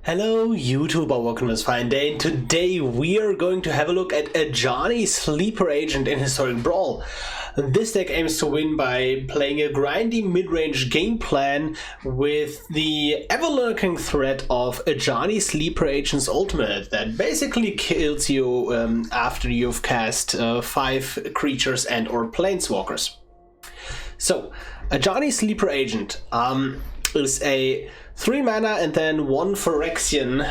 Hello YouTuber, welcome to this fine day. Today we are going to have a look at Ajani, Sleeper Agent in Historic Brawl. This deck aims to win by playing a grindy mid-range game plan with the ever-lurking threat of Ajani, Sleeper Agent's ultimate that basically kills you after you've cast 5 creatures and or planeswalkers. So, Ajani Sleeper Agent is a 3 mana and then 1 Phyrexian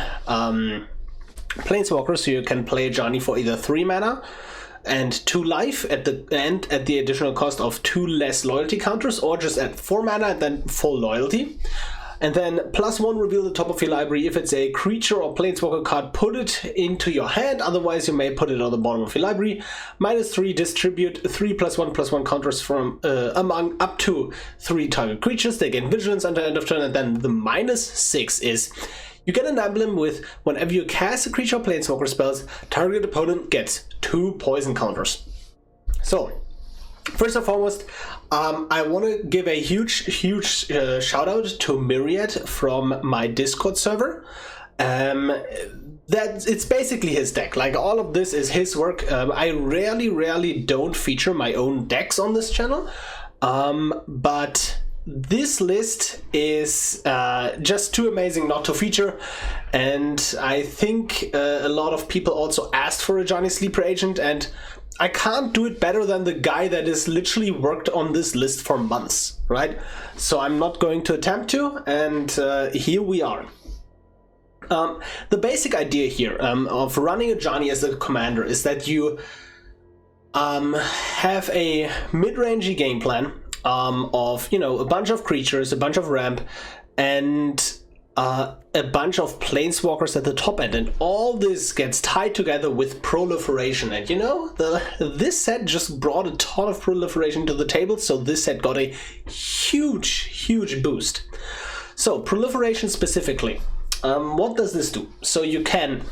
planeswalker, so you can play Ajani for either 3 mana and 2 life at the end at the additional cost of 2 less loyalty counters, or just at 4 mana and then full loyalty. And then +1 reveal the top of your library. If it's a creature or planeswalker card, put it into your hand, otherwise you may put it on the bottom of your library. -3 distribute 3 +1/+1 counters from among up to 3 target creatures. They gain vigilance until end of turn. And then the -6 is you get an emblem with whenever you cast a creature or planeswalker spells, target opponent gets 2 poison counters. So first and foremost, I want to give a huge shout out to Myriad from my Discord server. That it's basically his deck. Like, all of this is his work. I rarely don't feature my own decks on this channel, but this list is just too amazing not to feature, and I think a lot of people also asked for a Ajani Sleeper Agent, and I can't do it better than the guy that has literally worked on this list for months, right? So I'm not going to attempt to, and here we are. The basic idea here of running Ajani as a commander is that you have a mid-rangey game plan of, you know, a bunch of creatures, a bunch of ramp, and a bunch of planeswalkers at the top end, and all this gets tied together with proliferation. And you know, this set just brought a ton of proliferation to the table, so this set got a huge boost. So proliferation specifically, what does this do? So you can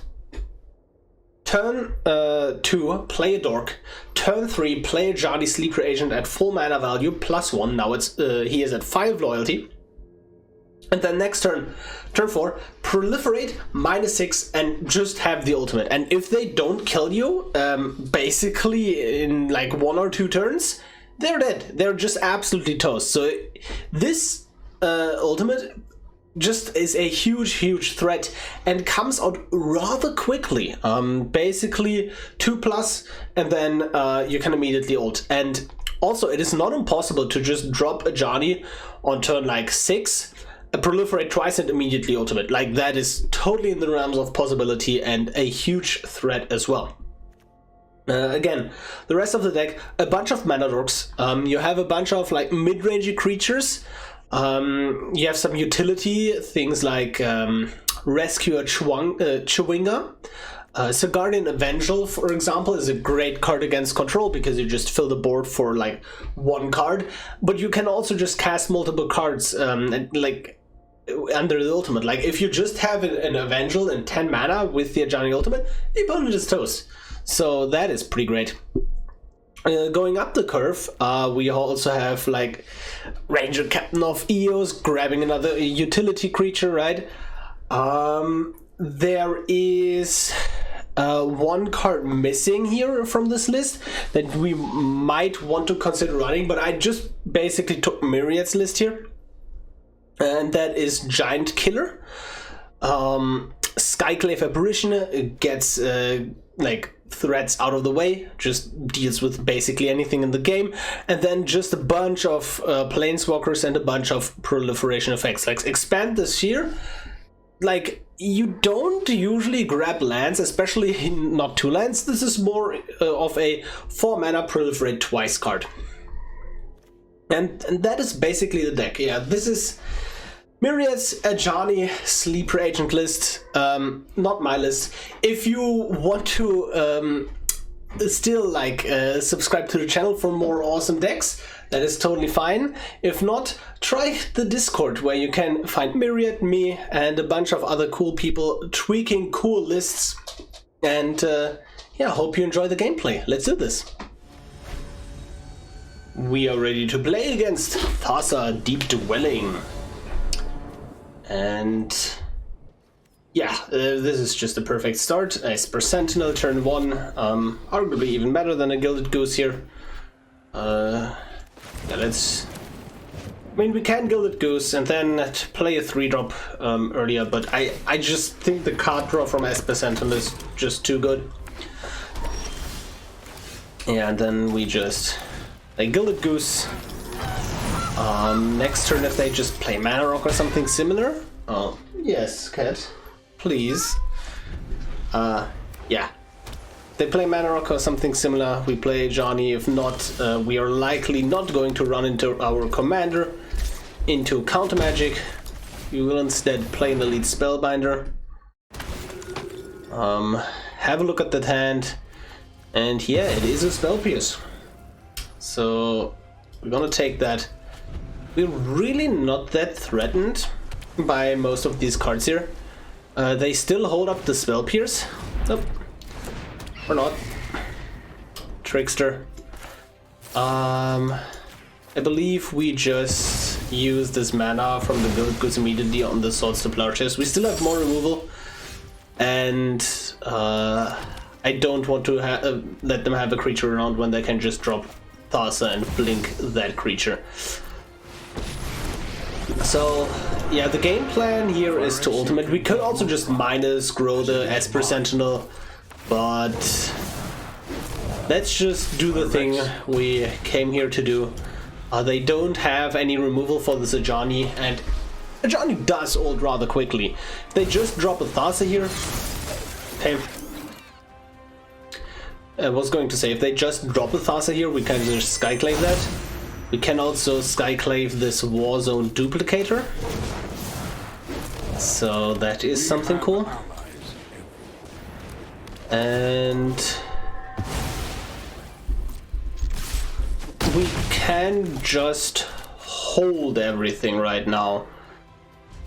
turn 2 play a dork, turn 3 play a Ajani Sleeper Agent at full mana value +1. Now it's he is at 5 loyalty. And then next turn, turn 4, proliferate -6 and just have the ultimate. And if they don't kill you, basically in like 1 or 2 turns, they're dead. They're just absolutely toast. So this ultimate just is a huge threat and comes out rather quickly. Basically 2+, and then you can immediately ult. And also, it is not impossible to just drop Ajani on turn like 6, proliferate twice and immediately ultimate. Like, that is totally in the realms of possibility and a huge threat as well. Again, the rest of the deck, a bunch of mana dorks. You have a bunch of like mid-rangey creatures. You have some utility things like Rescuer Chwinga. Guardian Evangel, for example, is a great card against control because you just fill the board for like 1 card, but you can also just cast multiple cards and like under the ultimate. Like, if you just have an Evangel and 10 mana with the Ajani ultimate, the opponent is toast. So that is pretty great. Going up the curve, we also have like Ranger Captain of Eos grabbing another utility creature, right? There is 1 card missing here from this list that we might want to consider running, but I just basically took Myriad's list here, and that is Giant Killer. Skyclave Apparition gets like threats out of the way, just deals with basically anything in the game, and then just a bunch of planeswalkers and a bunch of proliferation effects. Like, expand this here, like, you don't usually grab lands, especially not 2 lands. This is more of a 4 mana proliferate twice card, and that is basically the deck. Yeah, this is Myriad's Ajani Sleeper Agent list, not my list. If you want to still like subscribe to the channel for more awesome decks, that is totally fine. If not, try the Discord, where you can find Myriad, me, and a bunch of other cool people tweaking cool lists. And yeah, hope you enjoy the gameplay. Let's do this. We are ready to play against Thassa Deep Dwelling. And yeah, this is just a perfect start. Esper Sentinel, turn 1, arguably even better than a Gilded Goose here. Yeah, let's... I mean, we can Gilded Goose and then play a 3-drop earlier, but I just think the card draw from Esper Sentinel is just too good. Yeah, and then we just... They Gilded Goose. Next turn, if they just play Mana Rock or something similar. Oh, yes, cat. Please. Yeah. They play Mana Rock or something similar. We play Ajani. If not, we are likely not going to run into our commander into counter magic. We will instead play an Elite Spellbinder. Have a look at that hand. And yeah, it is a Spell Pierce. So we're gonna take that. We're really not that threatened by most of these cards here. They still hold up the Spell Pierce. Nope. Or not. Trickster. I believe we just use this mana from the Gilded Goose immediately on the Swords to Plowshares. We still have more removal. And I don't want to let them have a creature around when they can just drop Thassa and blink that creature. So, yeah, the game plan here is to ultimate. We could also just minus grow the Esper Sentinel, but let's just do the thing we came here to do. They don't have any removal for this Ajani, and Ajani does ult rather quickly. If they just drop a Thassa here... Okay. I was going to say, if they just drop a Thassa here, we can just Skyclave that. We can also Skyclave this Warzone Duplicator. So that is something cool. And we can just hold everything right now.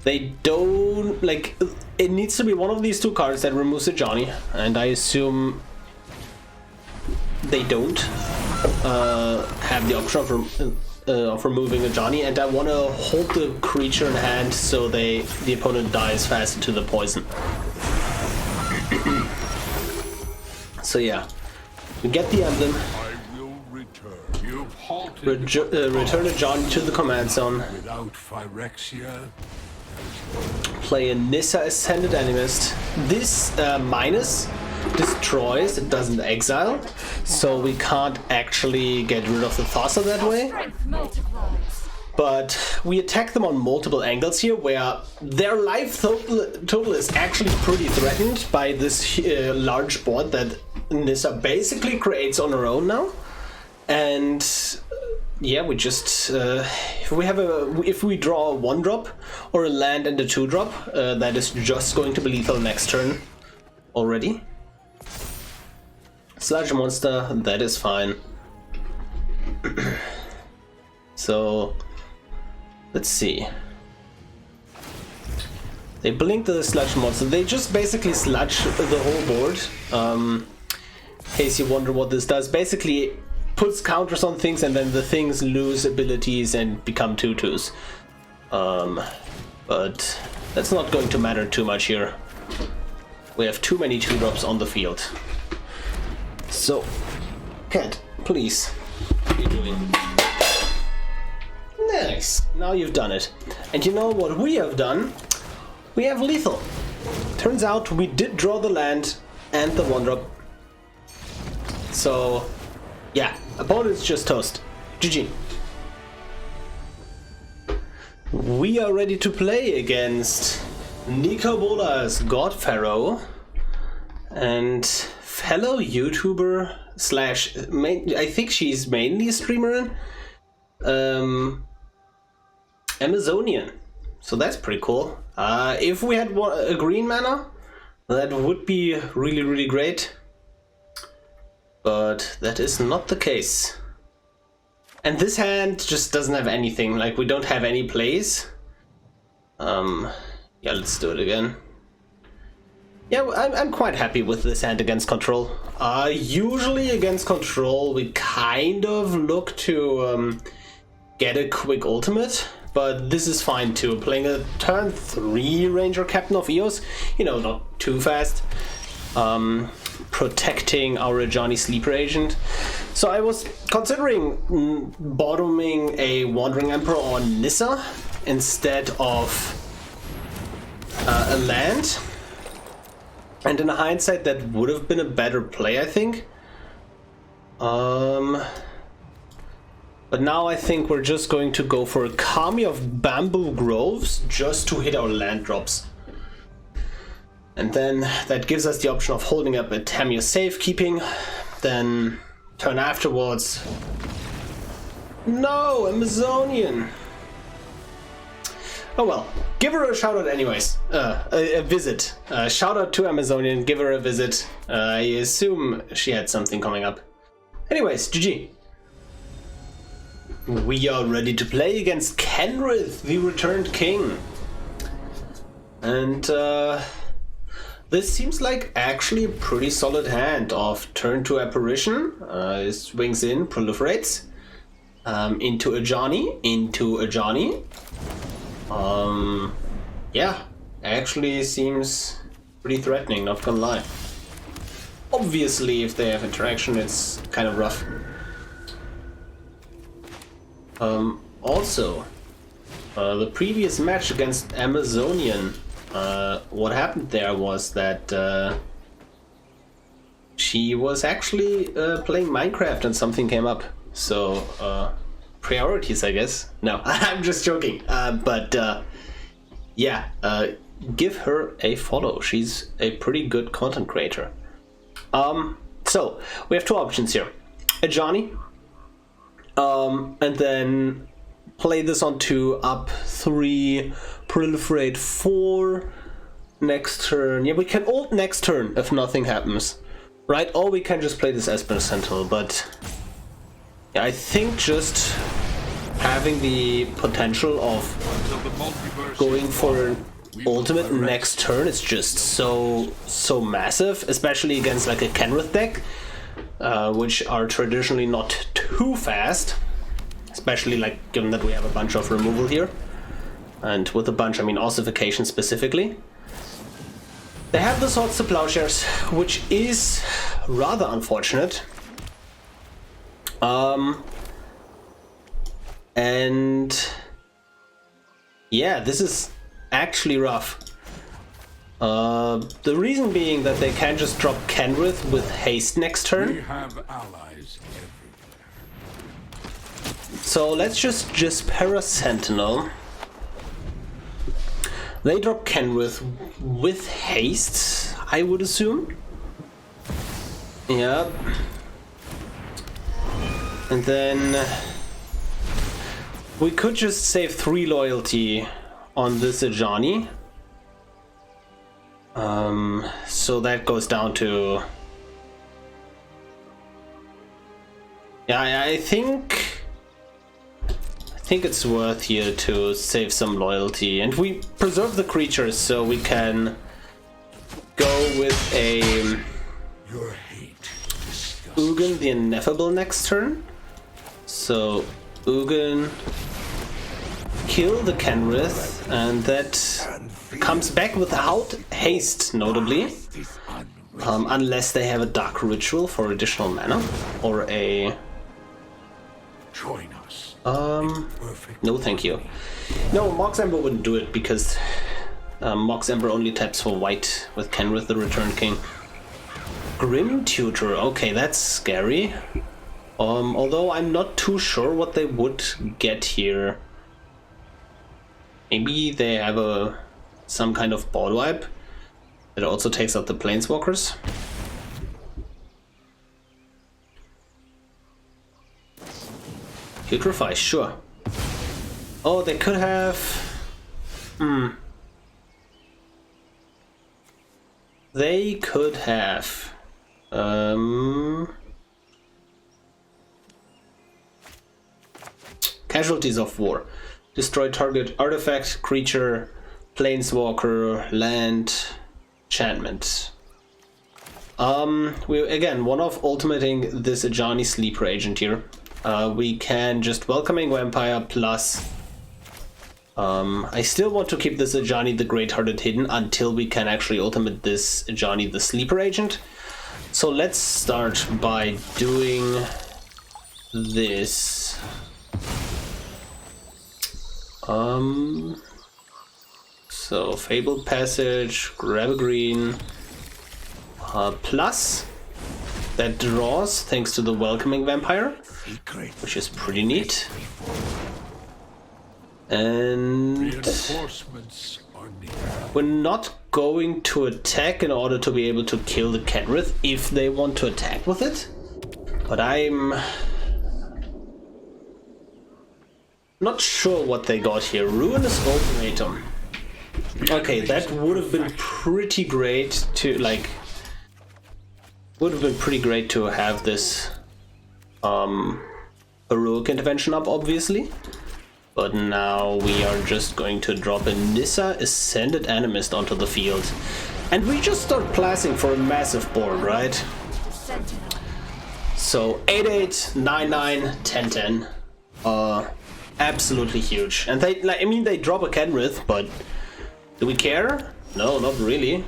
They don't, like, it needs to be one of these two cards that removes Ajani, and I assume they don't have the option of removing Ajani, and I want to hold the creature in hand so the opponent dies faster to the poison. So yeah, we get the emblem. Return Ajani to the command zone. Play a Nissa Ascended Animist. This minus destroys, it doesn't exile, so we can't actually get rid of the Thassa that way. But we attack them on multiple angles here, where their life total is actually pretty threatened by this large board that Nissa basically creates on her own now. And yeah, we just if we draw a 1-drop or a land and a 2-drop, that is just going to be lethal next turn already. Sludge monster, that is fine. So let's see. They blink the sludge monster. They just basically sludge the whole board. In case you wonder what this does, basically puts counters on things, and then the things lose abilities and become 2/2s. But that's not going to matter too much here. We have too many 2-drops on the field. So, cat, please. What are you doing? Nice. Now you've done it. And you know what we have done? We have lethal. Turns out we did draw the land and the 1-drop. So, yeah, opponent's just toast. GG. We are ready to play against Nico Bola's God Pharaoh and fellow YouTuber slash I think she's mainly a streamer, Amazonian. So that's pretty cool. If we had a green mana, that would be really, really great. But that is not the case. And this hand just doesn't have anything. Like, we don't have any plays. Yeah, let's do it again. Yeah, I'm quite happy with this hand against control. Usually against control, we kind of look to get a quick ultimate, but this is fine too. Playing a turn 3 Ranger Captain of Eos, you know, not too fast. Protecting our Ajani Sleeper Agent. So I was considering bottoming a Wandering Emperor on Nissa instead of a land. And in hindsight, that would have been a better play, I think. But now I think we're just going to go for a Kami of Bamboo Groves just to hit our land drops. And then that gives us the option of holding up a Tamir Safekeeping. Then turn afterwards. No, Amazonian. Oh well, give her a shout out anyways. A visit. Shout out to Amazonian, give her a visit. I assume she had something coming up. Anyways, GG. We are ready to play against Kenrith, the Returned King. And this seems like actually a pretty solid hand of turn 2 Apparition. It swings in, proliferates. Into Ajani. Yeah, actually seems pretty threatening, not gonna lie. Obviously, if they have interaction, it's kind of rough. Also, the previous match against Amazonian, what happened there was that she was actually playing Minecraft and something came up. So, priorities, I guess. No, I'm just joking. Yeah, give her a follow. She's a pretty good content creator. So, we have two options here. Ajani, and then play this on 2, up 3, proliferate 4, next turn. Yeah, we can ult next turn if nothing happens, right? Or we can just play this Esper Sentinel, but yeah, I think just having the potential of going for an ultimate next turn is just so massive, especially against like a Kenrith deck, which are traditionally not too fast, especially like given that we have a bunch of removal here, and with a bunch I mean ossification specifically. They have the Swords to Plowshares, which is rather unfortunate. And yeah, this is actually rough. The reason being that they can just drop Kenrith with haste next turn. We have allies everywhere. So let's just Para Sentinel. They drop Kenrith with haste, I would assume. Yeah. And then we could just save 3 loyalty on this Ajani. So that goes down to... Yeah, I think it's worth here to save some loyalty. And we preserve the creatures so we can go with a Your hate. Ugin the Ineffable next turn. So Ugin, kill the Kenrith, and that comes back without haste, notably. Unless they have a Dark Ritual for additional mana, or a... Join us. No thank you. No, Mox Ember wouldn't do it, because Mox Ember only taps for white with Kenrith the Returned King. Grim Tutor, okay, that's scary. Although I'm not too sure what they would get here. Maybe they have some kind of board wipe that also takes out the Planeswalkers. Putrefy, sure. Oh, they could have... They could have... Casualties of War. Destroy target artifact, creature, planeswalker, land, enchantment. We again one-off ultimating this Ajani Sleeper Agent here. We can just Welcoming Vampire plus I still want to keep this Ajani the Great-Hearted hidden until we can actually ultimate this Ajani the Sleeper Agent. So let's start by doing this. So Fabled Passage, grab a green, plus that draws thanks to the Welcoming Vampire, which is pretty neat. And we're not going to attack in order to be able to kill the Kenrith if they want to attack with it. But I'm not sure what they got here. Ruinous Ultimatum. Okay, that would have been pretty great to, like, would have been pretty great to have this heroic intervention up, obviously. But now we are just going to drop a Nissa Ascended Animist onto the field. And we just start placing for a massive board, right? So 8-8, 9-9, 10-10. Absolutely huge. And they, like, I mean, they drop a Kenrith, but do we care? No, not really.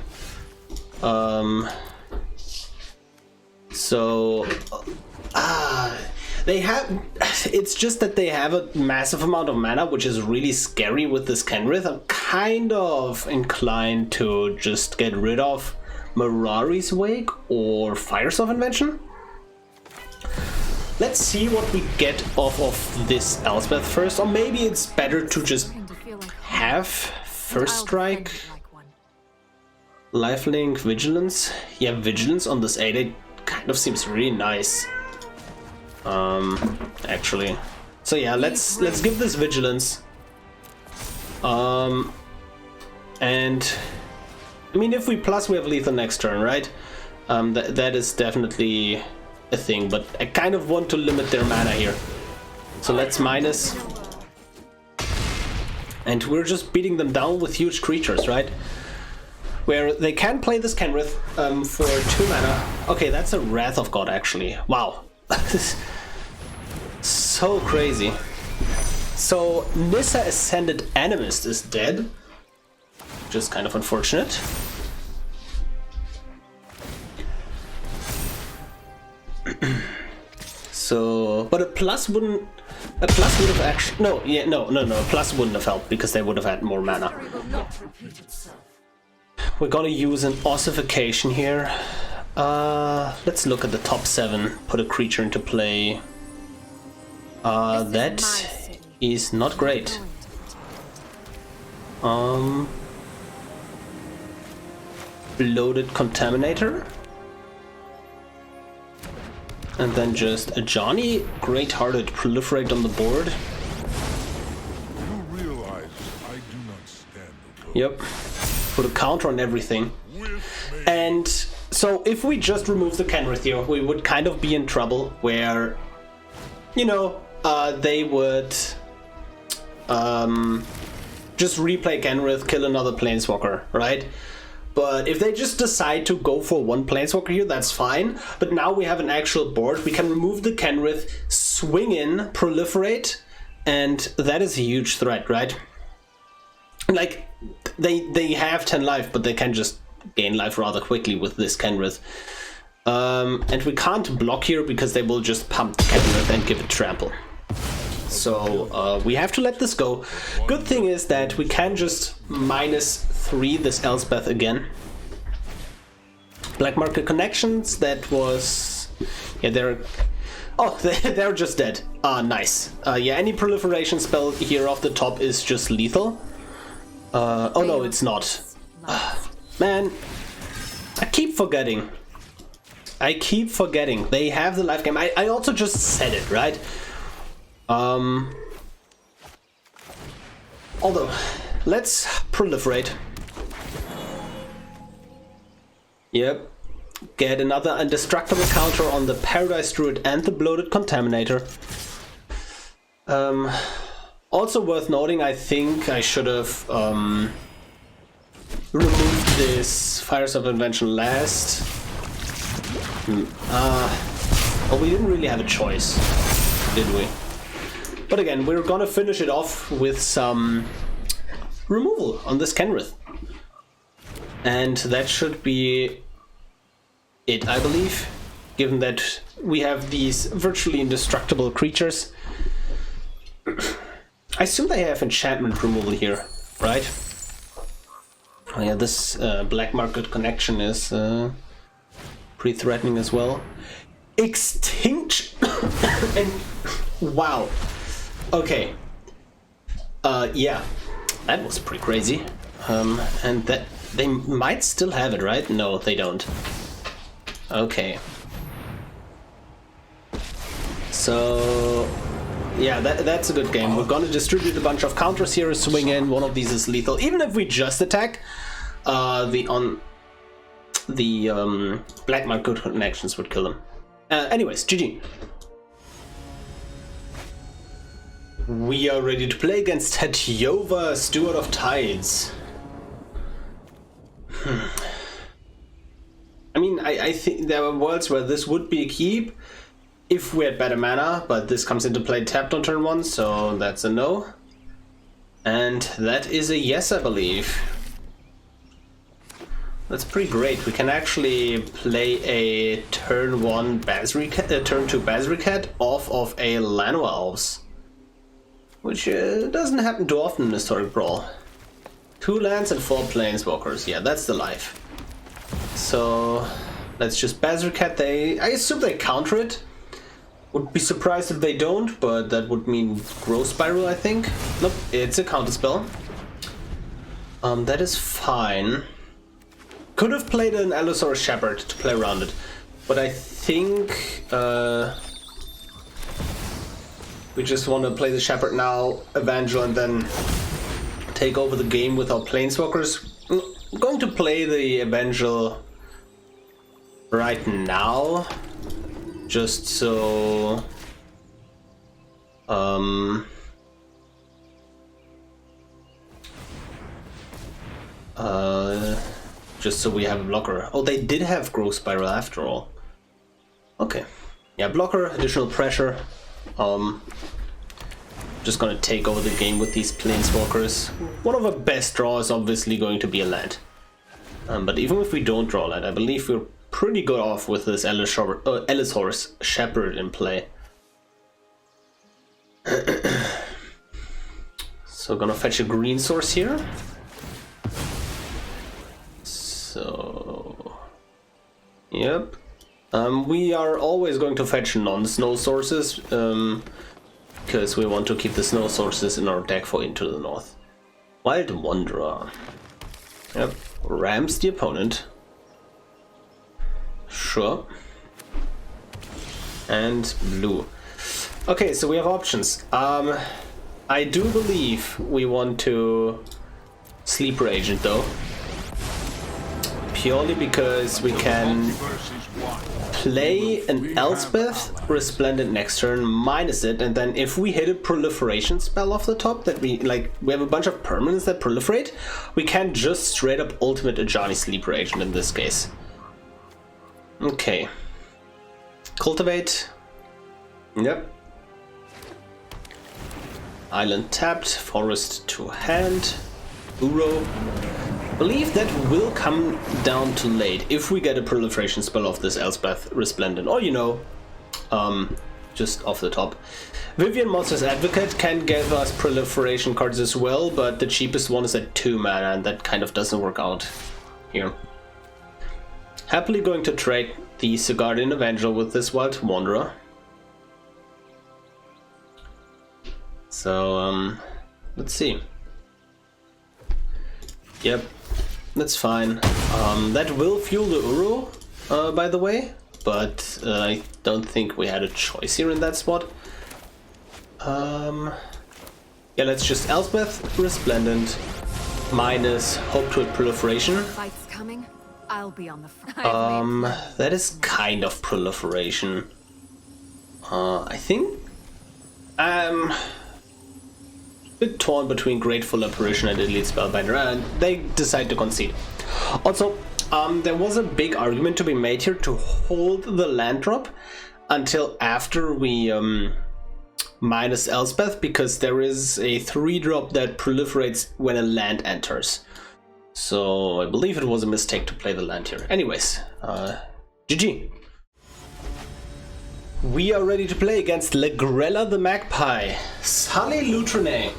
They have, it's just that they have a massive amount of mana, which is really scary with this Kenrith. I'm kind of inclined to just get rid of Mirari's Wake or Fires of Invention. Let's see what we get off of this Elspeth first, or maybe it's better to just have First Strike, Lifelink, Vigilance. Yeah, Vigilance on this 8-8 kind of seems really nice. Actually. So yeah, let's give this Vigilance. And I mean, if we plus, we have lethal next turn, right? That is definitely a thing, but I kind of want to limit their mana here. So let's minus. And we're just beating them down with huge creatures, right? Where they can play this Kenrith for 2 mana. Okay, that's a Wrath of God, actually. Wow. So crazy. So Nissa Ascended Animist is dead, which is kind of unfortunate. So, but a plus would have actually, no, a plus wouldn't have helped because they would have had more mana. We're gonna use an ossification here. Let's look at the top 7. Put a creature into play. That is not great. Bloated Contaminator. And then just Ajani, Great-Hearted Proliferate on the board. You realize I do not stand alone. Yep. Put a counter on everything. And so if we just remove the Kenrith here, we would kind of be in trouble where, you know, they would just replay Kenrith, kill another Planeswalker, right? But if they just decide to go for one Planeswalker here, that's fine. But now we have an actual board. We can remove the Kenrith, swing in, proliferate, and that is a huge threat, right? Like, they have 10 life, but they can just gain life rather quickly with this Kenrith. And we can't block here because they will just pump the Kenrith and give it trample. So we have to let this go. Good thing is that we can just -3 this Elspeth again. Black Market Connections, that was... Yeah, they're... Oh, they're just dead. Nice. Yeah, any proliferation spell here off the top is just lethal. Oh no, it's not. Man, I keep forgetting. They have the life game. I also just said it, right? Although, let's proliferate. Yep. Get another indestructible counter on the Paradise Druid and the Bloated Contaminator. Also worth noting, I think I should have removed this Fires of Invention last. Well, we didn't really have a choice, did we? But again, we're gonna finish it off with some removal on this Kenrith. And that should be it, I believe, given that we have these virtually indestructible creatures. I assume they have enchantment removal here, right? Oh yeah, this black market connection is pretty threatening as well. Extinction! And wow. Okay. Yeah, that was pretty crazy. And that they might still have it, right? No, they don't. Okay. So yeah, that's a good game. We're gonna distribute a bunch of counters here, swing in, one of these is lethal. Even if we just attack, the black market connections would kill them. Anyways, GG. We are ready to play against Tatiova, Steward of Tides. I mean, I think there are worlds where this would be a keep if we had better mana, but this comes into play tapped on turn 1, so that's a no. And that is a yes, I believe. That's pretty great. We can actually play a turn 1 turn 2 Basricat off of a Llanowar Elves, which doesn't happen too often in Historic Brawl. 2 lands and 4 planeswalkers. Yeah, that's the life. So let's just Basricat. I assume they counter it. Would be surprised if they don't, but that would mean Growth Spiral, I think. Nope, it's a counter spell. That is fine. Could have played an Allosaurus Shepherd to play around it, but I think we just want to play the Shepherd now, Evangel, and then take over the game with our Planeswalkers. I'm going to play the Evangel right now, just so just so we have a blocker. Oh, they did have Growth Spiral after all. Okay. Yeah, blocker, additional pressure. Just gonna take over the game with these Planeswalkers. One of our best draws is obviously going to be a land. But even if we don't draw land, I believe we're pretty good off with this Allosaurus Shepherd in play. So gonna fetch a green source here. So yep. We are always going to fetch non-snow sources, because we want to keep the snow sources in our deck for Into the North. Wild Wanderer. Yep. Rams the opponent. Sure. And blue. Okay, so we have options. I do believe we want to Sleeper Agent though. Purely because we can play an Elspeth Resplendent next turn, minus it, and then if we hit a proliferation spell off the top that we have a bunch of permanents that proliferate, we can just straight up ultimate Ajani Sleeper Agent in this case. Okay. Cultivate. Yep. Island tapped, forest to hand. Uro. Believe that will come down to late if we get a proliferation spell off this Elspeth Resplendent, or just off the top. Vivien Monster's Advocate can give us proliferation cards as well, but the cheapest one is at 2 mana, and that kind of doesn't work out here. Happily going to trade the Guardian Evangel with this Wild Wanderer. So, let's see. Yep, that's fine. That will fuel the Uro, by the way, but I don't think we had a choice here in that spot. Yeah, let's just Elspeth Resplendent minus Hope to a Proliferation. Fight's coming. I'll be on the front. That is kind of proliferation. I think bit torn between Grateful Apparition and Elite Spellbinder, and they decide to concede. Also, there was a big argument to be made here to hold the land drop until after we minus Elspeth because there is a 3-drop that proliferates when a land enters. So I believe it was a mistake to play the land here. Anyways, GG. We are ready to play against Legrella the Magpie. Sully Lutrene.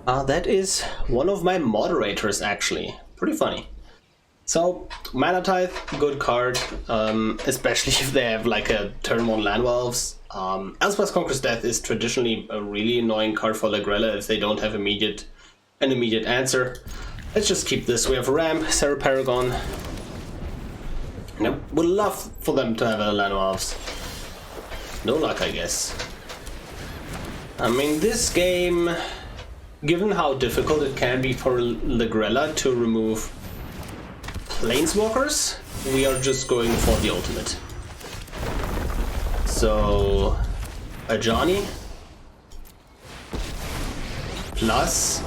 That is one of my moderators, actually. Pretty funny. So, Mana Tithe, good card, especially if they have like a turn 1 Llanowar Elves. Elspeth's Conqueror's Death is traditionally a really annoying card for Legrella if they don't have an immediate answer. Let's just keep this. We have Ramp, Sarah Paragon. Nope. Would love for them to have a Llanowar Elves. No luck, I guess. I mean, this game, given how difficult it can be for Legrella to remove Planeswalkers, we are just going for the ultimate. So, Ajani plus,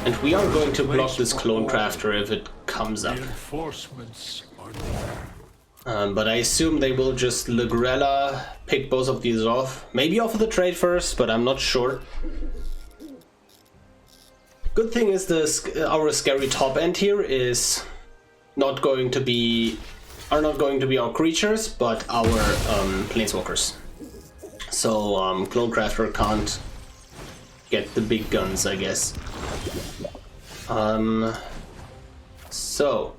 and we are going to block this Clone Crafter if it comes up. But I assume they will just Legrella pick both of these off. Maybe offer the trade first, but I'm not sure. Good thing is our scary top end here is not going to be our creatures, but our planeswalkers. So Clone Crafter can't get the big guns, I guess. So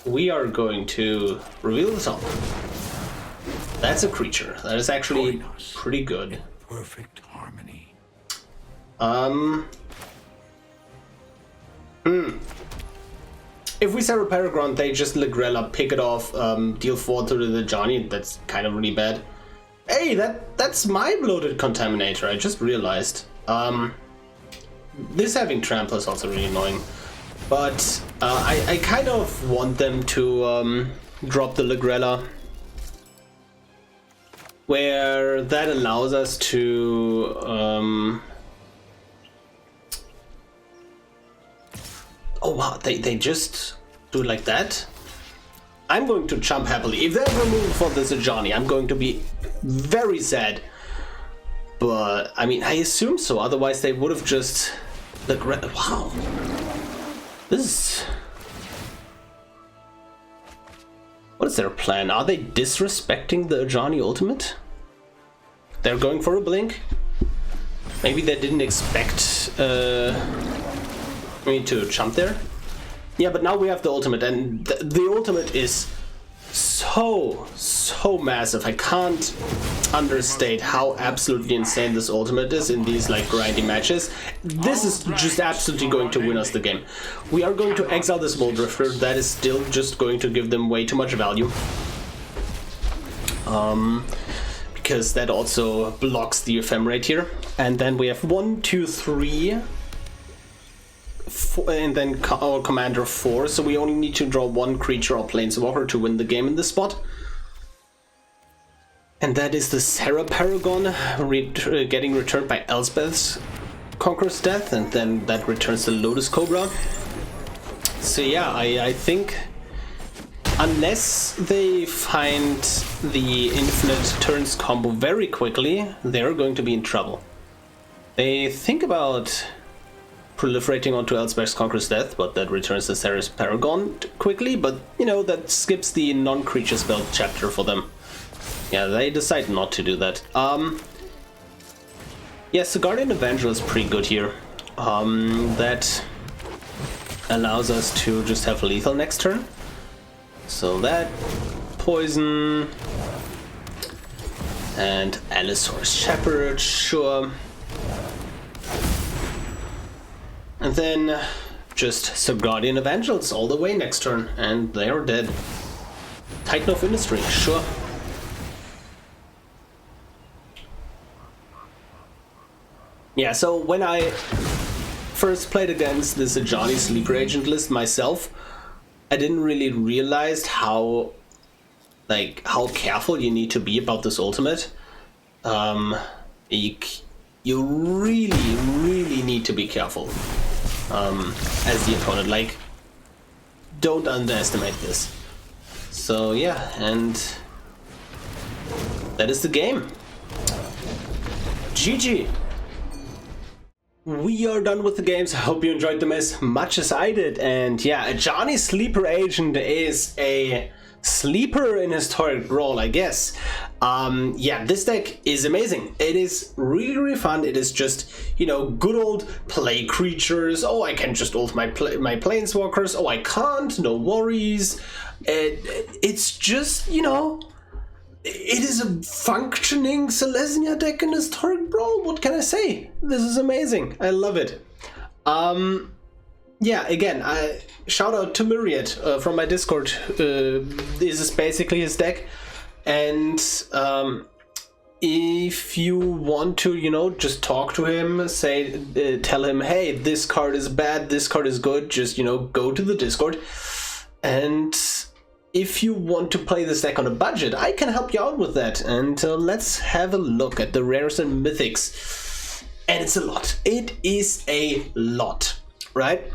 we are going to reveal the top. That's a creature. That is actually pretty good. Perfect harmony. If we Sarah Paragon, they just Legrella, pick it off, deal 4 to the Ajani. That's kind of really bad. Hey, that's my bloated Contaminator. I just realized. This having Trample is also really annoying. But I kind of want them to drop the Legrella, where that allows us to oh wow, they just do it like that? I'm going to jump happily. If they ever move for this Ajani, I'm going to be very sad. But I mean, I assume so, otherwise they would have just wow. What is their plan? Are they disrespecting the Ajani ultimate? They're going for a blink? Maybe they didn't expect me to jump there? Yeah, but now we have the ultimate, and the ultimate is so massive. I can't understate how absolutely insane this ultimate is in these like grindy matches. This is just absolutely going to win us the game. We are going to exile this Drifter. That is still just going to give them way too much value. Because that also blocks the ephemerate here. And then we have 1, 2, 3. And then our commander 4, so we only need to draw 1 creature or planeswalker to win the game in this spot. And that is the Sarah Paragon getting returned by Elspeth's Conqueror's Death, and then that returns the Lotus Cobra. So yeah, I think unless they find the infinite turns combo very quickly, they're going to be in trouble. They think about proliferating onto Elspeth's Conqueror's Death, but that returns the Sarah's Paragon quickly, but you know, that skips the non-creature spell chapter for them. Yeah, they decide not to do that. Yes, the Guardian Avenger is pretty good here. That allows us to just have lethal next turn. So that, poison, and Allosaurus Shepherd, sure. And then just Guardian Evangels all the way next turn, and they are dead. Titan of Industry, sure. Yeah, so when I first played against this Ajani Sleeper Agent list myself, I didn't really realize how careful you need to be about this ultimate. You really need to be careful as the opponent. Like, don't underestimate this. So yeah, and that is the game. GG. We are done with the games. I hope you enjoyed them as much as I did. And yeah, Ajani Sleeper Agent is a sleeper in Historic Brawl, I guess. Yeah, this deck is amazing. It is really, really fun. It is just, you know, good old play creatures. Oh, I can just ult my planeswalkers. Oh, I can't. No worries. It's just, you know, it is a functioning Selesnya deck in Historic Brawl. What can I say? This is amazing. I love it. Yeah, again, shout out to Myriad from my Discord. This is basically his deck. And if you want to, you know, just talk to him, say, tell him, hey, this card is bad, this card is good, just, you know, go to the Discord. And if you want to play this deck on a budget, I can help you out with that. And let's have a look at the rares and mythics. And it's a lot. It is a lot, right?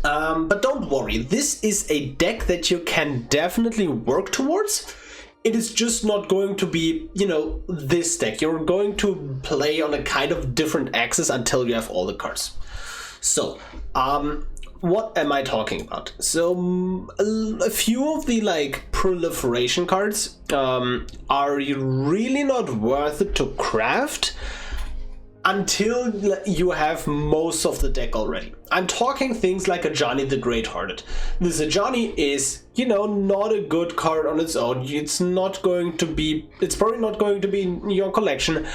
But don't worry, this is a deck that you can definitely work towards. It is just not going to be, you know, this deck. You're going to play on a kind of different axis until you have all the cards. So, what am I talking about? So, a few of the, like, proliferation cards are really not worth it to craft until you have most of the deck already. I'm talking things like Ajani the Great-Hearted. This Ajani is, you know, not a good card on its own. It's probably not going to be in your collection.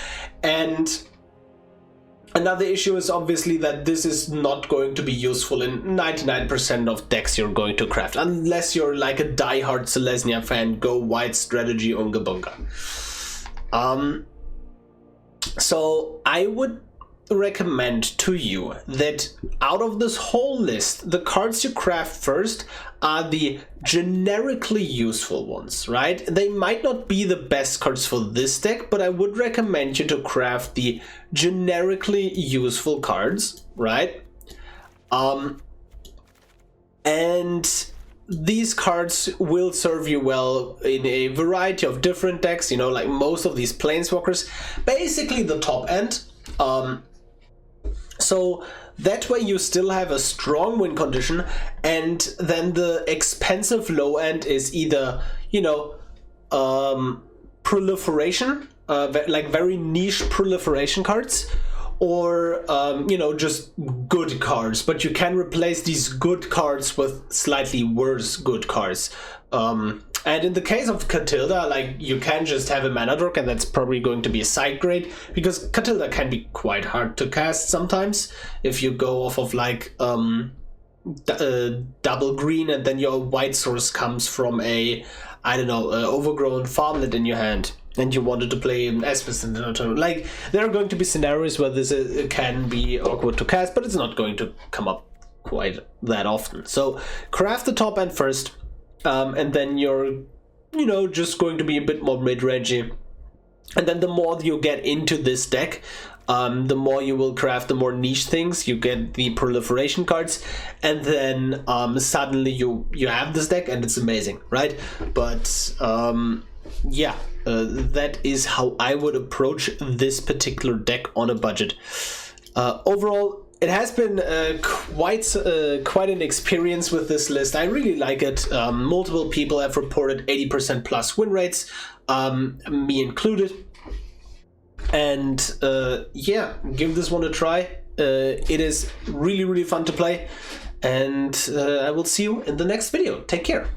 And another issue is obviously that this is not going to be useful in 99% of decks you're going to craft, unless you're like a die-hard Selesnya fan, go white strategy unga bunga. So I would recommend to you that out of this whole list, the cards you craft first are the generically useful ones, right? They might not be the best cards for this deck, but I would recommend you to craft the generically useful cards, right? And these cards will serve you well in a variety of different decks, you know, like most of these planeswalkers, basically the top end. So that way you still have a strong win condition, and then the expensive low end is either, you know, proliferation, like very niche proliferation cards, or you know, just good cards, but you can replace these good cards with slightly worse good cards. And in the case of Katilda, like, you can just have a mana dork, and that's probably going to be a side grade, because Katilda can be quite hard to cast sometimes if you go off of like double green and then your white source comes from a, I don't know, overgrown farmland in your hand, and you wanted to play an Espis in the turn. Like, there are going to be scenarios where this can be awkward to cast, but it's not going to come up quite that often. So craft the top end first, and then you're, you know, just going to be a bit more mid-rangey. And then the more you get into this deck, the more you will craft the more niche things. You get the proliferation cards, and then suddenly you have this deck, and it's amazing, right? But yeah, that is how I would approach this particular deck on a budget. Overall, it has been quite an experience with this list. I really like it. Multiple people have reported 80% plus win rates, me included. And yeah, give this one a try. It is really, really fun to play. And I will see you in the next video. Take care.